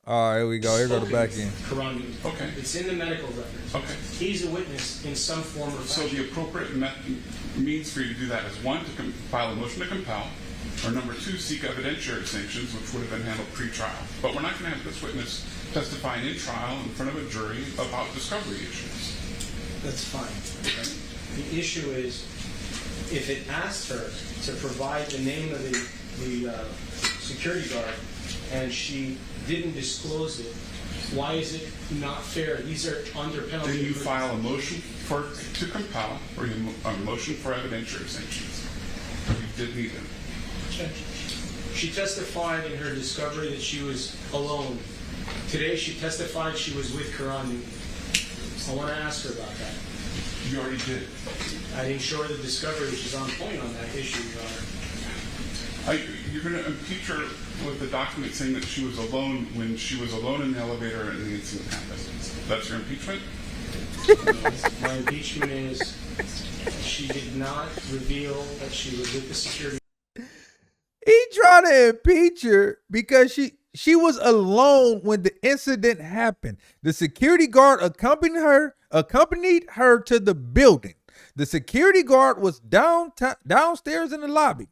All right, here we go. Here go the back end. Quran meaning. Okay. It's in the medical records. Okay. He's a witness in some form or So fashion. the appropriate means for you to do that is one, to file a motion to compel, or number two, seek evidentiary sanctions, which would have been handled pre-trial. But we're not going to have this witness testifying in trial in front of a jury about discovery issues. That's fine. Okay? The issue is, if it asked her to provide the name of the security guard and she didn't disclose it, why is it not fair? These are under penalty. Then you file a motion to compel, or a motion for evidentiary sanctions. You did neither. She testified in her discovery that she was alone. Today she testified she was with Quran. I want to ask her about that. You already did. I didn't show her the discovery, which is on point on that issue, Your Honor. You're going to impeach her with the document saying that she was alone when she was alone in the elevator and the incident happened. That's your impeachment? My impeachment is she did not reveal that she was with the security. He trying to impeach her because she was alone when the incident happened. The security guard accompanied her to the building. The security guard was downstairs in the lobby.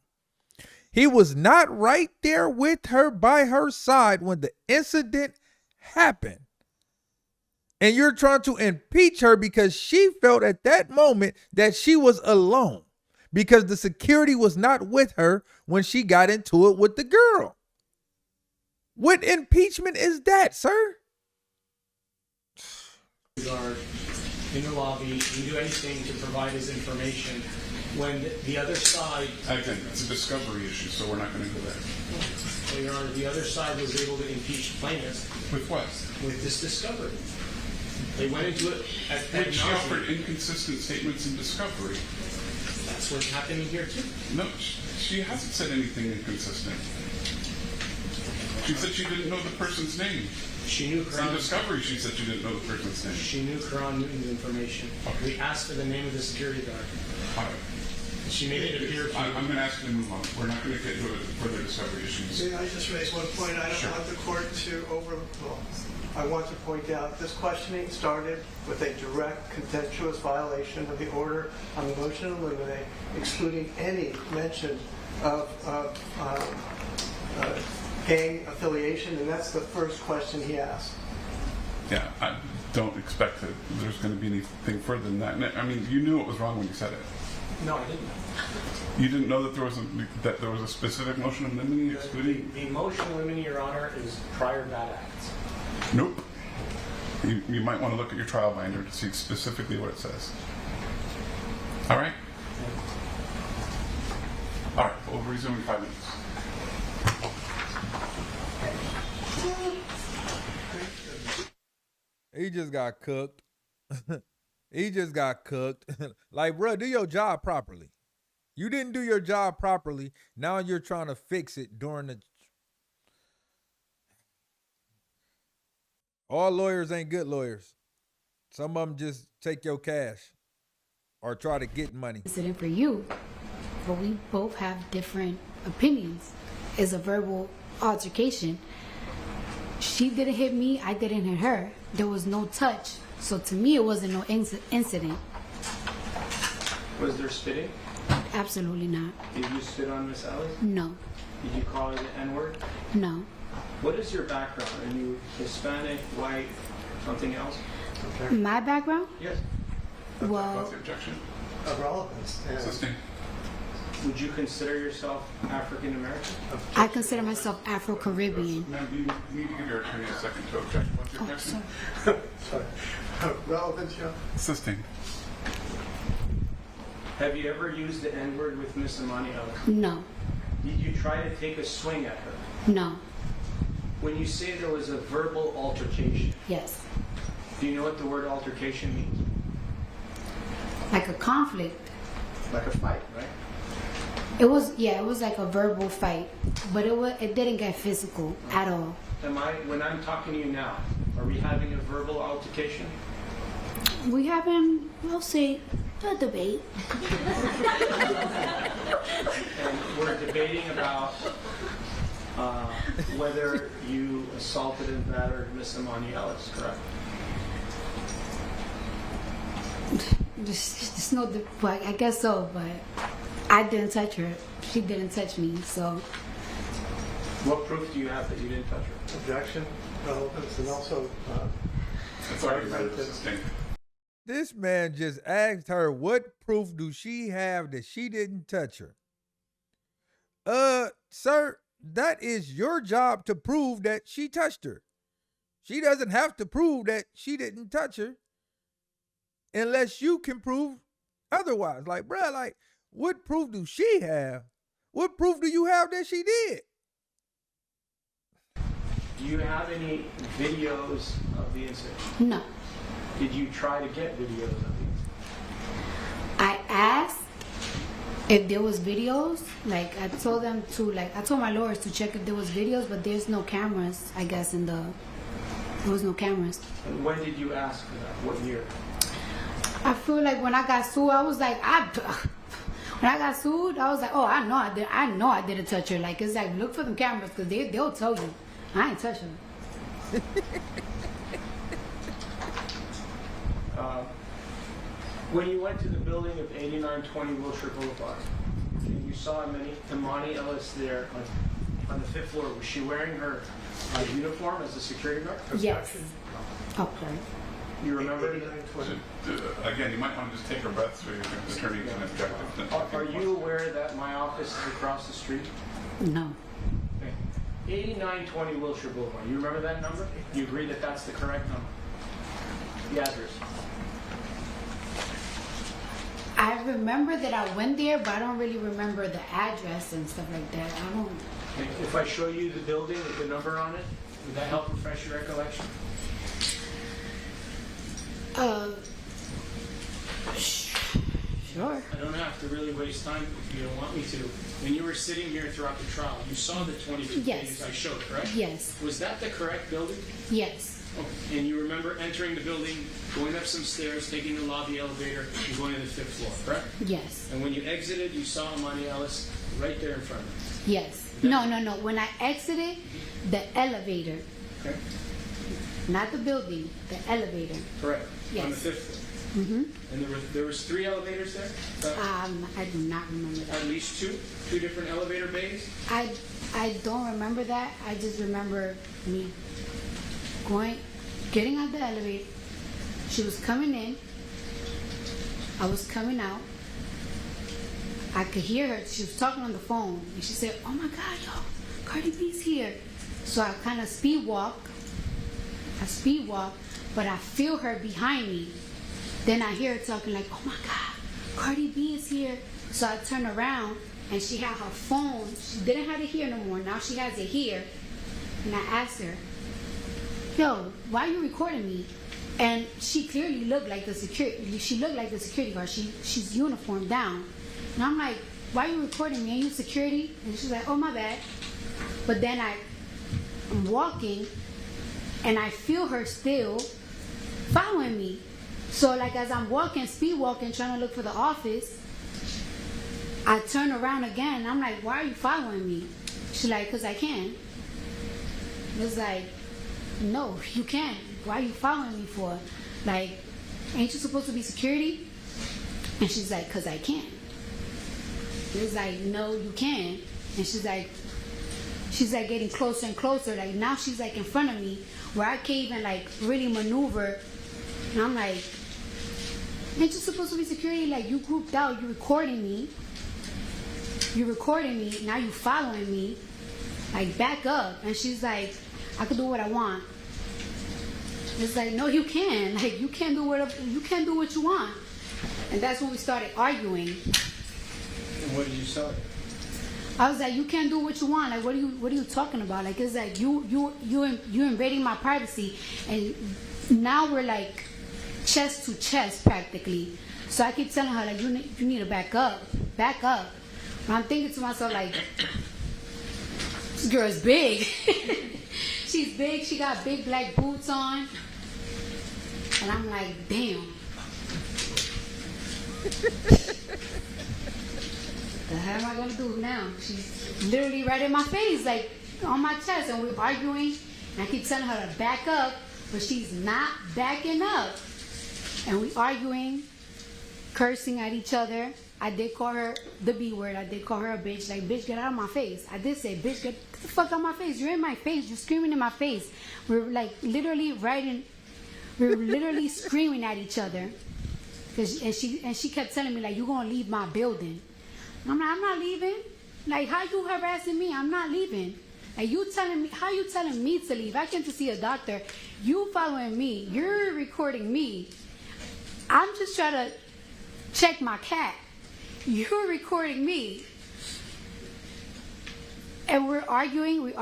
He was not right there with her by her side when the incident happened. And you're trying to impeach her because she felt at that moment that she was alone because the security was not with her when she got into it with the girl. What impeachment is that, sir? Guard in the lobby, can do anything to provide his information when the other side. Again, it's a discovery issue, so we're not going to go there. Well, Your Honor, the other side was able to impeach plaintiff With what? with this discovery. They went into it at When she offered nauseam. inconsistent statements in discovery. That's what's happening here too. No, she hasn't said anything inconsistent. She said she didn't know the person's name. She knew In Quran. discovery, she said she didn't know the person's name. She knew Quran Newton's information. Okay. We asked for the name of the security guard. All right. She made it appear to. I'm going to ask you to move on. We're not going to get into further discovery issues. May I just raise one point? I don't Sure. want the court to overrule. I want to point out this questioning started with a direct contemptuous violation of the order on the motion to eliminate, excluding any mention of gang affiliation, and that's the first question he asked. Yeah, I don't expect that there's going to be anything further than that. I mean, you knew it was wrong when you said it. No, I didn't. You didn't know that there was a specific motion of limiting excluding? The motion limiting, Your Honor, is prior bad acts. Nope. You might want to look at your trial binder to see specifically what it says. All right? All right, we'll resume in 5 minutes. He just got cooked. He just got cooked. Like, bro, do your job properly. You didn't do your job properly. Now you're trying to fix it during the... All lawyers ain't good lawyers. Some of them just take your cash or try to get money. Incident for you, but we both have different opinions. It's a verbal altercation. She didn't hit me, I didn't hit her. There was no touch. So to me, it wasn't no incident. Was there spitting? Absolutely not. Did you spit on Miss Ellis? No. Did you call her the N-word? No. What is your background? Are you Hispanic, white, something else? My background? Yes. Well, What's the objection? Of relevance. Sustain. Would you consider yourself African American? I consider myself Afro-Caribbean. Ma'am, you need to give your attorney a second to object. What's your Oh, objection? sorry. Sorry. Relevance, yeah. Sustain. Have you ever used the N-word with Miss Amani Ellis? No. Did you try to take a swing at her? No. When you say there was a verbal altercation, Yes. do you know what the word altercation means? Like a conflict. Like a fight, right? It was like a verbal fight, but it didn't get physical at all. When I'm talking to you now, are we having a verbal altercation? We having, we'll say, a debate. And we're debating about whether you assaulted and battered Miss Imani Ellis, correct? Just no, well, I guess so, but I didn't touch her. She didn't touch me, so. What proof do you have that you didn't touch her? Objection, relevance, and also That's already been sustained. This man just asked her, what proof do she have that she didn't touch her? Sir, that is your job to prove that she touched her. She doesn't have to prove that she didn't touch her unless you can prove otherwise. Like, bruh, like, what proof do she have? What proof do you have that she did? Do you have any videos of the incident? No. Did you try to get videos of the incident? I asked if there was videos. Like, I told them to, like, I told my lawyers to check if there was videos, but there's no cameras, I guess, there was no cameras. And when did you ask for that? What year? I feel like when I got sued, I was like, when I got sued, I was like, oh, I know I didn't touch her. Like, it's like, look for them cameras, because they'll tell you. I ain't touch her. When you went to the building of 8920 Wilshire Boulevard, and you saw Imani Ellis there on the 5th floor, was she wearing her uniform as a security guard? Yes. Okay. You remember? 8920. Again, you might want to just take a breath so your attorney can object. Are you aware that my office is across the street? No. Okay. 8920 Wilshire Boulevard. You remember that number? You agree that that's the correct number? The address. I remember that I went there, but I don't really remember the address and stuff like that. I don't. Okay. If I show you the building with the number on it, would that help refresh your recollection? Sure. I don't have to really waste time if you don't want me to. When you were sitting here throughout the trial, you saw the 22 Yes. pages I showed, correct? Yes. Was that the correct building? Yes. Okay. And you remember entering the building, going up some stairs, taking the lobby elevator, and going to the 5th floor, correct? Yes. And when you exited, you saw Imani Ellis right there in front of Yes. No. When I exited the elevator, you. Okay? not the building, the elevator. Correct. Yes. On the 5th floor. Mm-hmm. And there was 3 elevators there? I do not remember that. At least 2 different elevator bays? I don't remember that. I just remember me getting out the elevator. She was coming in. I was coming out. I could hear her. She was talking on the phone. And she said, oh my God, yo, Cardi B's here. So I kind of speed walk. But I feel her behind me. Then I hear her talking like, oh my God, Cardi B is here. So I turn around and she had her phone. She didn't have it here no more. Now she has it here. And I asked her, yo, why are you recording me? And she clearly looked like the security guard. She's uniformed down. And I'm like, why are you recording me? Are you security? And she's like, oh my bad. But then I'm walking and I feel her still following me. So like as I'm walking, speed walking, trying to look for the office, I turn around again. And I'm like, why are you following me? She's like, because I can. It's like, no, you can't. Why are you following me for? Like, ain't you supposed to be security? And she's like, because I can. It's like, no, you can. And she's like getting closer and closer. Like now she's like in front of me where I can't even like really maneuver. And I'm like, ain't you supposed to be security? Like you grouped out, you're recording me, now you following me. Like back up. And she's like, I can do what I want. It's like, no, you can. Like you can't do what you want. And that's when we started arguing. And what did you say? I was like, you can't do what you want. Like, what are you talking about? Like, it's like you invading my privacy, and now we're like chest to chest practically. So I keep telling her like, you need to back up. And I'm thinking to myself like, this girl is big. She's big. She got big black boots on, and I'm like, damn. The hell am I gonna do now? She's literally right in my face. Like, on my chest, and we're arguing. And I keep telling her to back up, but she's not backing up. And we arguing, cursing at each other. I did call her the B word. I did call her a bitch. Like, bitch, get out of my face. I did say, bitch, get the fuck out of my face. You're in my face. You're screaming in my face. We're like literally screaming at each other. And she kept telling me, like, you're gonna leave my building. And I'm like, I'm not leaving. Like, how you harassing me? I'm not leaving. Like, you telling me, how you telling me to leave? I came to see a doctor. You following me. You're recording me. I'm just trying to check my cat. You're recording me. And we're arguing.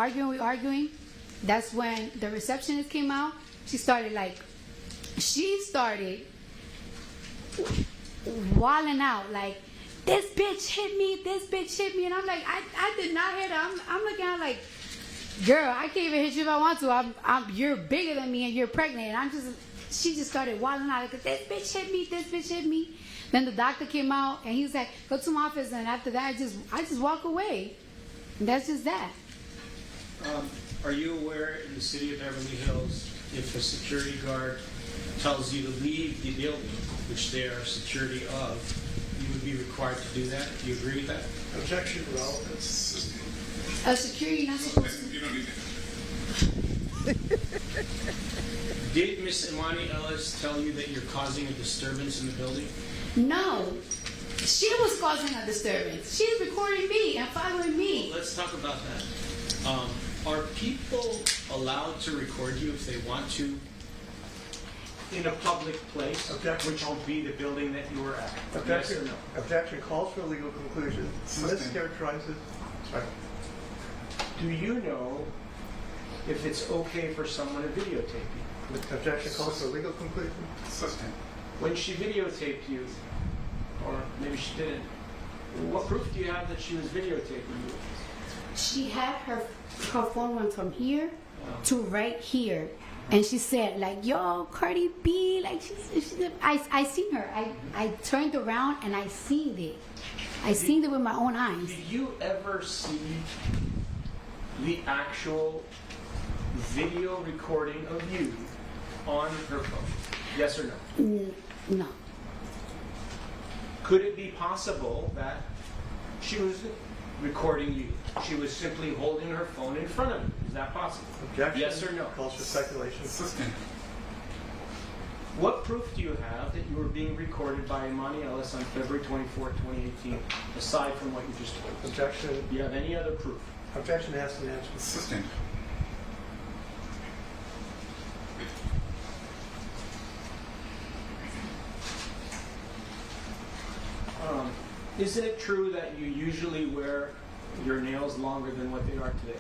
That's when the receptionist came out. She started wilding out like, this bitch hit me, and I'm like, I did not hit her. I'm looking at her like, girl, I can't even hit you if I want to. You're bigger than me and you're pregnant. And she just started wilding out like, this bitch hit me. Then the doctor came out and he was like, go to my office. And after that, I just walk away. And that's just that. Are you aware in the city of Beverly Hills, if a security guard tells you to leave the building, which they are security of, you would be required to do that? Do you agree with that? Objection to relevance. A security not supposed to. You don't need to. Did Miss Imani Ellis tell you that you're causing a disturbance in the building? No. She was causing a disturbance. She's recording me and following me. Let's talk about that. Are people allowed to record you if they want to in a public place, Objection. which will be the building that you were at? Objection. Yes or no? Objection calls for a legal conclusion. Mischaracterizes. Sorry. Do you know if it's okay for someone to videotape you? Objection calls for a legal conclusion. Sustained. When she videotaped you, or maybe she didn't, what proof do you have that she was videotaping you? She had her phone went from here to right here. And she said, like, yo, Cardi B, like, I seen her. I turned around and I seen it. I seen it with my own eyes. Did you ever see the actual video recording of you on her phone? Yes or no? No. Could it be possible that she was recording you? She was simply holding her phone in front of you. Is that possible? Objection. Yes or no? Calls for speculation. Sustained. What proof do you have that you were being recorded by Imani Ellis on February 24, 2018, aside from what you just told us? Objection. Do you have any other proof? Objection has an answer. Sustained. Isn't it true that you usually wear your nails longer than what they are today?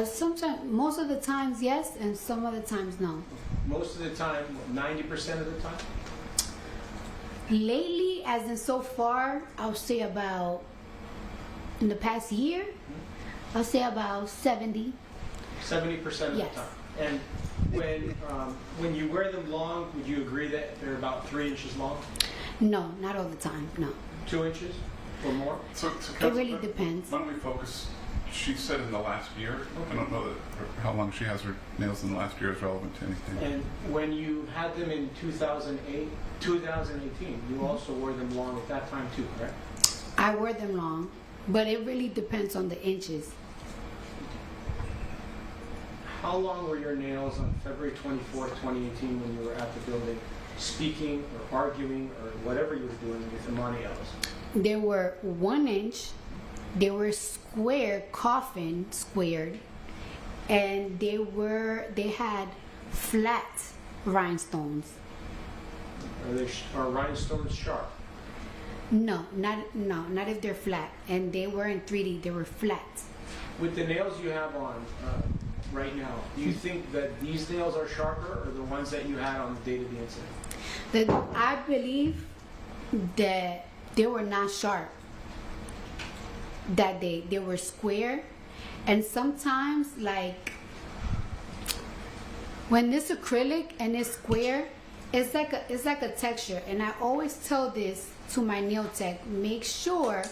Sometimes, most of the times, yes, and some of the times, no. Most of the time, 90% of the time? Lately, as in so far, I'll say about, in the past year, I'll say about 70. 70% of Yes. the time. And when you wear them long, would you agree that they're about 3 inches long? No, not all the time, no. 2 inches or more? So It really depends. Why don't we focus? She said in the last year. I don't know how long she has her nails in the last year is relevant to anything. And when you had them in 2018, you also wore them long at that time too, correct? I wear them long, but it really depends on the inches. How long were your nails on February 24th, 2018 when you were at the building speaking or arguing or whatever you were doing with Imani Ellis? They were 1 inch, they were square, coffin squared, and they had flat rhinestones. Are rhinestones sharp? No, not if they're flat. And they weren't 3D, they were flat. With the nails you have on right now, do you think that these nails are sharper or the ones that you had on the date of the incident? I believe that they were not sharp that day. They were square. And sometimes, like, when it's acrylic and it's square, it's like a texture. And I always tell this to my nail tech, make sure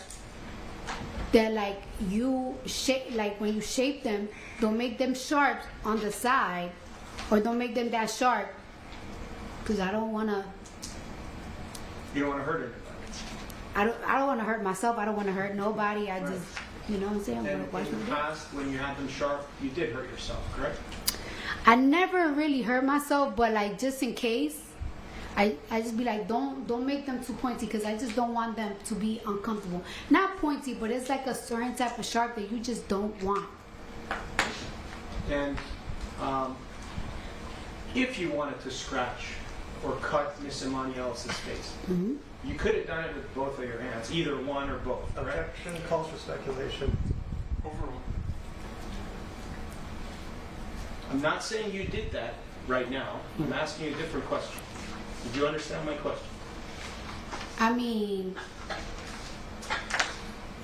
that like you shape, like when you shape them, don't make them sharp on the side, or don't make them that sharp, because I don't want to. You don't want to hurt anybody. I don't want to hurt myself. I don't want to hurt nobody. I just, you know what I'm saying? I And want to watch in my the back. past, when you had them sharp, you did hurt yourself, correct? I never really hurt myself, but like just in case, I just be like, don't make them too pointy, because I just don't want them to be uncomfortable. Not pointy, but it's like a certain type of sharp that you just don't want. And if you wanted to scratch or cut Miss Imani Ellis's face, you could have done it with both of your hands, either one or both, correct? Objection calls for speculation. Overruled. I'm not saying you did that right now. I'm asking you a different question. Did you understand my question? I mean,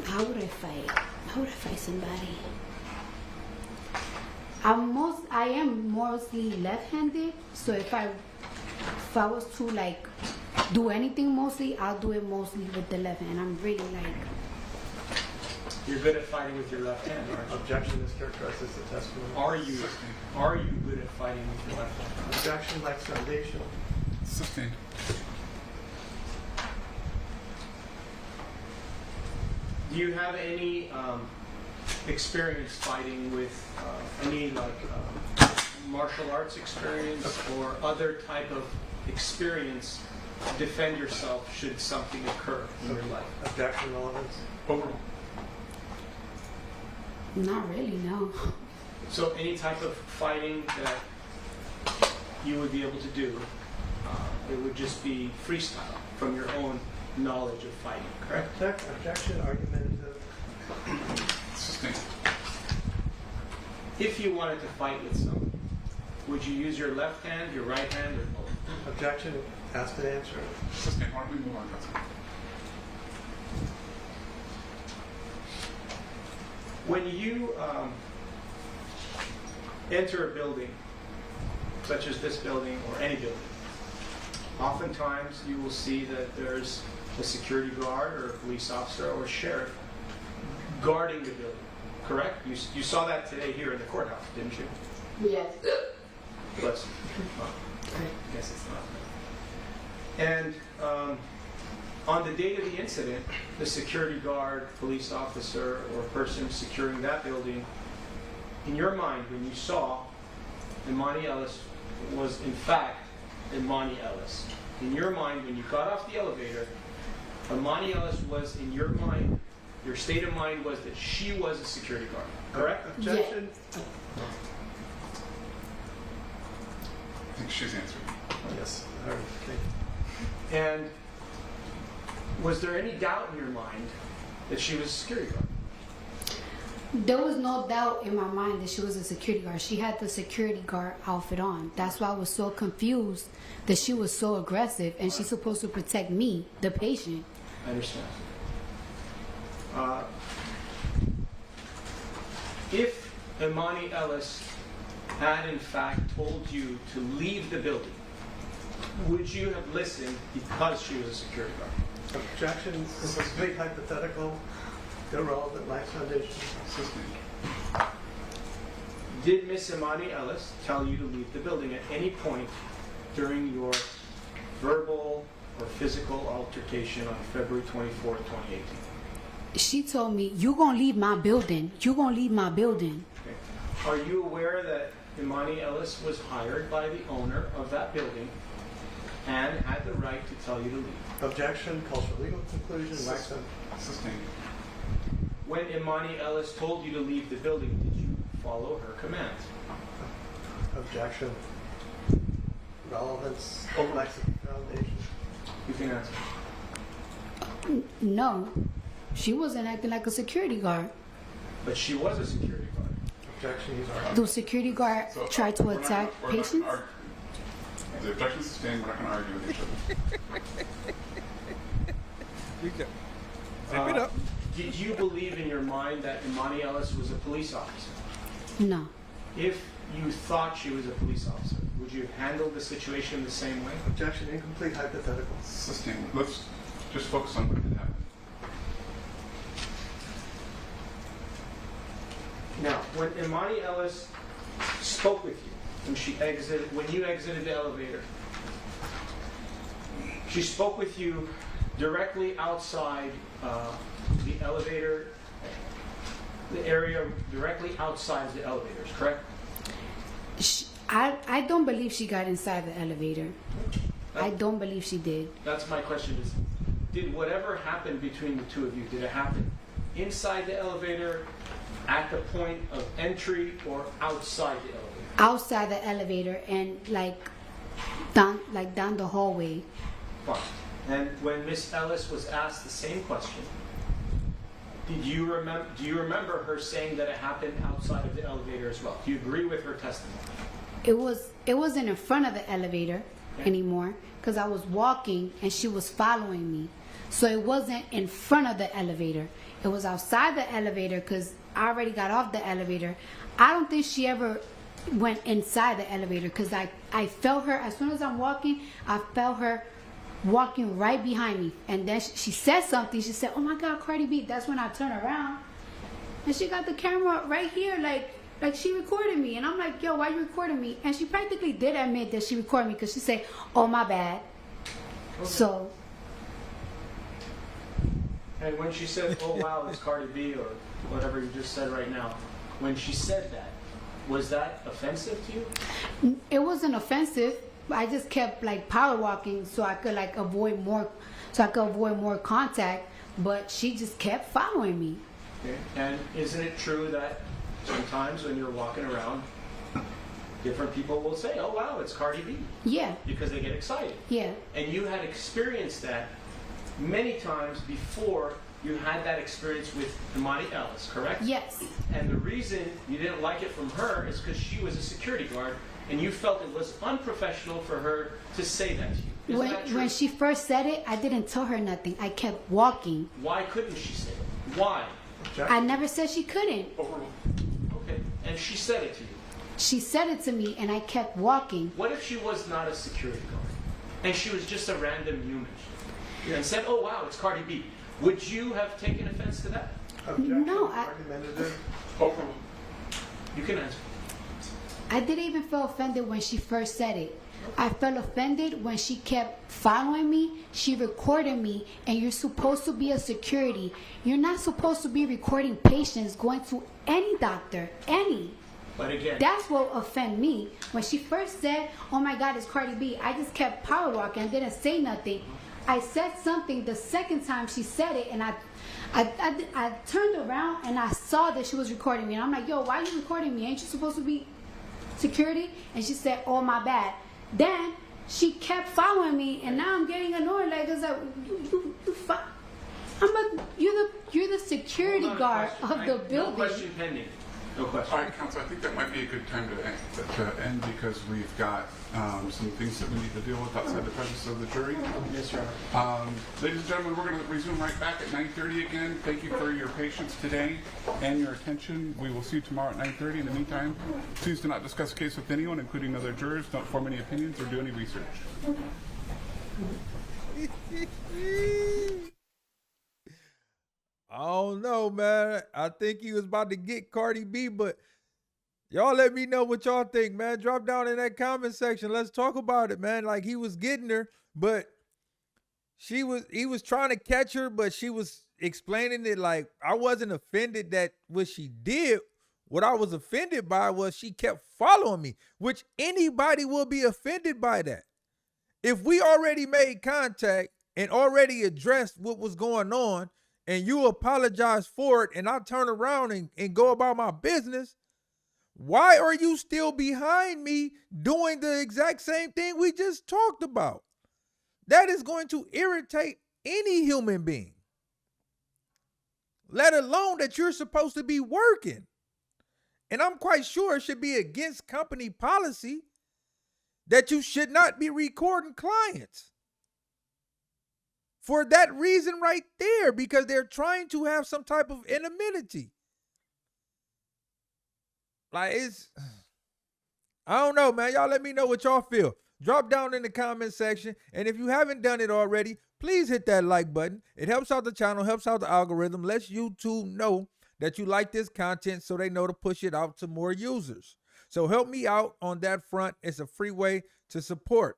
how would I fight? How would I fight somebody? I am mostly left-handed, so if I was to like do anything mostly, I'll do it mostly with the left hand. I'm really like. You're good at fighting with your left hand, aren't you? Objection is characterized as the testimony. Are you good at fighting with your left hand? Objection lacks foundation. Sustained. Do you have any experience fighting with any like martial arts experience or other type of experience to defend yourself should something occur in your life? Objection relevance. Overruled. Not really, no. So any type of fighting that you would be able to do, it would just be freestyle from your own knowledge of fighting, correct? Objection argumentative. Sustained. If you wanted to fight with someone, would you use your left hand, your right hand, or both? Objection asked and answered. Sustained. Why don't we move on, Councilman? When you enter a building, such as this building or any building, oftentimes you will see that there's a security guard or a police officer or a sheriff guarding the building, correct? You saw that today here in the courthouse, didn't you? Yes. Bless you. Oh, I guess it's not. And on the date of the incident, the security guard, police officer, or person securing that building, in your mind, when you saw Imani Ellis was in fact Imani Ellis, in your mind, when you got off the elevator, Imani Ellis was in your mind, your state of mind was that she was a security guard, correct? Objection. I think she's answered. Yes. All right. Thank you. And was there any doubt in your mind that she was a security guard? There was no doubt in my mind that she was a security guard. She had the security guard outfit on. That's why I was so confused that she was so aggressive, and she's supposed to protect me, the patient. I understand. If Imani Ellis had in fact told you to leave the building, would you have listened because she was a security guard? Objection is a complete hypothetical, irrelevant, lacks foundation. Sustained. Did Miss Imani Ellis tell you to leave the building at any point during your verbal or physical altercation on February 24th, 2018? She told me, "You gonna leave my building. You gonna leave my building." Okay. Are you aware that Imani Ellis was hired by the owner of that building and had the right to tell you to leave? Objection calls for legal conclusion, lacks foundation. Sustained. When Imani Ellis told you to leave the building, did you follow her commands? Objection. Relevance, lacks foundation. You can answer. No, she wasn't acting like a security guard. But she was a security guard. Objection, he's arguing. Do security guard So, try to we're not attack gonna- we're not patients? gonna argue. The objection is sustained. We're not going to argue with each other. Zip it up. Did you believe in your mind that Imani Ellis was a police officer? No. If you thought she was a police officer, would you handle the situation the same way? Objection, incomplete hypothetical. Sustained. Let's just focus on what did happen. when Imani Ellis spoke with you when you exited the elevator, she spoke with you directly outside the elevator, the area directly outside the elevators, correct? I don't believe she got inside the elevator. I don't believe she did. That's my question is, did whatever happened between the two of you, did it happen inside the elevator, at the point of entry, or outside the elevator? Outside the elevator and down the hallway. Fine. And when Miss Ellis was asked the same question, do you remember her saying that it happened outside of the elevator as well? Do you agree with her testimony? It wasn't in front of the elevator anymore because I was walking and she was following me. So it wasn't in front of the elevator. It was outside the elevator because I already got off the elevator. I don't think she ever went inside the elevator because I felt her as soon as I'm walking. I felt her walking right behind me, and then she said something. She said, "Oh my God, Cardi B." That's when I turned around, and she got the camera right here, like she recorded me, and I'm like, "Yo, why you recording me?" And she practically did admit that she recorded me because she said, "Oh my bad." Okay. So. And when she said, "Oh wow, it's Cardi B," or whatever you just said right now, when she said that, was that offensive to you? It wasn't offensive. I just kept power walking so I could avoid more contact, but she just kept following me. Okay. And isn't it true that sometimes when you're walking around, different people will say, "Oh wow, it's Cardi B." Yeah. Because they get excited. Yeah. And you had experienced that many times before you had that experience with Imani Ellis, correct? Yes. And the reason you didn't like it from her is because she was a security guard and you felt it was unprofessional for her to say that to you. Isn't that true? When she first said it, I didn't tell her nothing. I kept walking. Why couldn't she say it? Why? I never said she couldn't. Okay. And she said it to you. She said it to me and I kept walking. What if she was not a security guard and she was just a random human and said, "Oh wow, it's Cardi B"? Would you have taken offense to that? No, You can answer. I didn't even feel offended when she first said it. I felt offended when she kept following me. She recorded me, and you're supposed to be a security. You're not supposed to be recording patients going to any doctor, any. But again, that's what offended me. When she first said, "Oh my God, it's Cardi B," I just kept power walking. I didn't say nothing. I said something the second time she said it, and I turned around and I saw that she was recording me. And I'm like, "Yo, why are you recording me? Ain't you supposed to be security?" And she said, "Oh my bad." Then she kept following me, and now I'm getting annoyed. It's like, you're the security guard of the building. No question pending. No question. All right, Counsel, I think that might be a good time to end because we've got some things that we need to deal with outside the presence of the jury. Yes, Your Honor. Ladies and gentlemen, we're going to resume right back at 9:30 again. Thank you for your patience today and your attention. We will see you tomorrow at 9:30. In the meantime, please do not discuss the case with anyone, including other jurors. Don't form any opinions or do any research. I don't know, man. I think he was about to get Cardi B, but y'all let me know what y'all think, man. Drop down in that comment section. Let's talk about it, man. He was getting her, but he was trying to catch her, but she was explaining it like I wasn't offended that what she did. What I was offended by was she kept following me, which anybody will be offended by that. If we already made contact and already addressed what was going on, and you apologize for it, and I turn around and go about my business, why are you still behind me doing the exact same thing we just talked about? That is going to irritate any human being, let alone that you're supposed to be working. And I'm quite sure it should be against company policy that you should not be recording clients. For that reason right there, because they're trying to have some type of anonymity. I don't know, man. Y'all let me know what y'all feel. Drop down in the comment section. And if you haven't done it already, please hit that like button. It helps out the channel, helps out the algorithm, lets YouTube know that you like this content so they know to push it out to more users. So help me out on that front. It's a free way to support.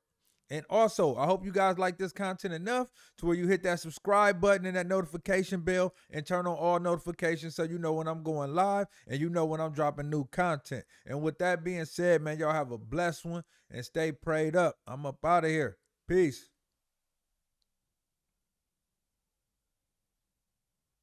And also, I hope you guys like this content enough to where you hit that subscribe button and that notification bell and turn on all notifications so you know when I'm going live and you know when I'm dropping new content. And with that being said, man, y'all have a blessed one and stay prayed up. I'm up out of here. Peace.